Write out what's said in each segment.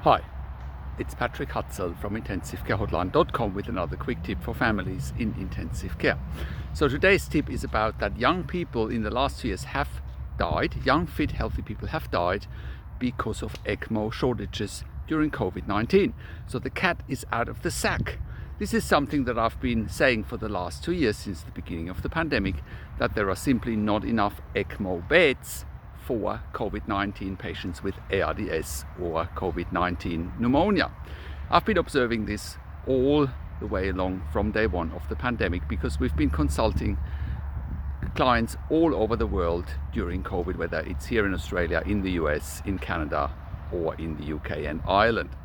Hi, it's Patrick Hutzel from intensivcarehotline.com with another quick tip for families in intensive care. So today's tip is about that young people in the last 2 years have died, young, fit, healthy people have died because of ECMO shortages during COVID-19. So the cat is out of the sack. This is something that I've been saying for the last 2 years since the beginning of the pandemic, that there are simply not enough ECMO beds for COVID-19 patients with ARDS or COVID-19 pneumonia. I've been observing this all the way along from day one of the pandemic because we've been consulting clients all over the world during COVID, whether it's here in Australia, in the US, in Canada, or in the UK and Ireland.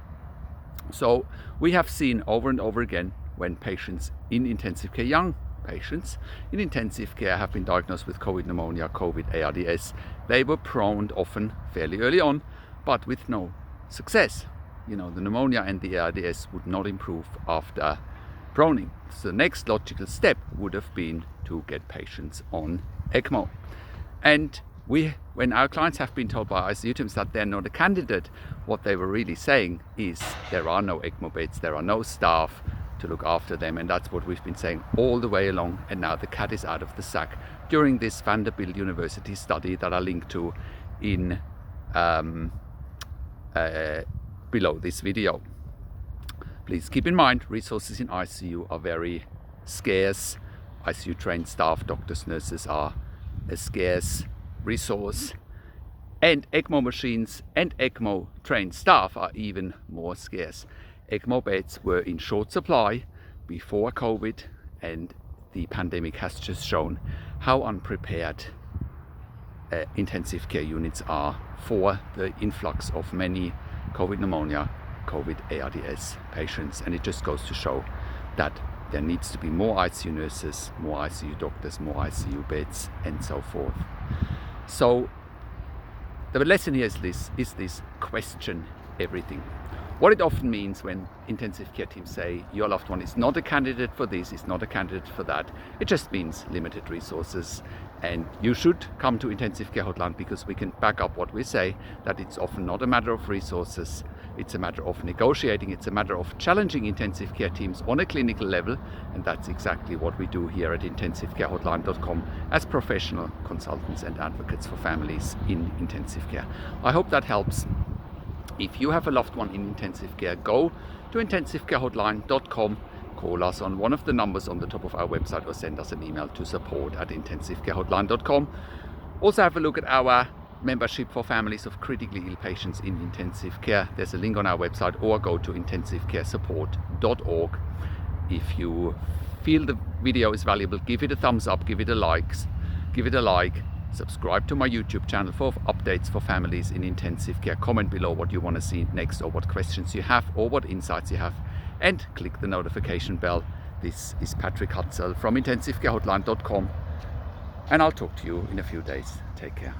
So we have seen over and over again when patients in intensive care, young patients in intensive care, have been diagnosed with COVID pneumonia, COVID ARDS, they were prone often fairly early on, but with no success. The pneumonia and the ARDS would not improve after proning. So the next logical step would have been to get patients on ECMO. And when our clients have been told by ICU teams that they're not a candidate, what they were really saying is there are no ECMO beds, there are no staff to look after them, and that's what we've been saying all the way along. And now the cat is out of the sack during this Vanderbilt University study that I linked to in below this video. Please keep in mind, resources in ICU are very scarce. ICU trained staff, doctors, nurses are a scarce resource, and ECMO machines and ECMO trained staff are even more scarce. ECMO beds were in short supply before COVID, and the pandemic has just shown how unprepared intensive care units are for the influx of many COVID pneumonia, COVID ARDS patients. And it just goes to show that there needs to be more ICU nurses, more ICU doctors, more ICU beds, and so forth. So the lesson here is this: question everything. What it often means when intensive care teams say your loved one is not a candidate for this, is not a candidate for that, it just means limited resources. And you should come to Intensive Care Hotline because we can back up what we say, that it's often not a matter of resources, it's a matter of negotiating, it's a matter of challenging intensive care teams on a clinical level, and that's exactly what we do here at intensivcarehotline.com as professional consultants and advocates for families in intensive care. I hope that helps. If you have a loved one in intensive care, go to intensivcarehotline.com, call us on one of the numbers on the top of our website, or send us an email to support@intensivcarehotline.com. Also have a look at our membership for families of critically ill patients in intensive care. There's a link on our website, or go to intensivecaresupport.org. If you feel the video is valuable, give it a thumbs up, give it a like. Subscribe to my YouTube channel for updates for families in intensive care. Comment below what you want to see next, or what questions you have, or what insights you have, and click the notification bell. This is Patrick Hutzel from intensivcarehotline.com, and I'll talk to you in a few days. Take care.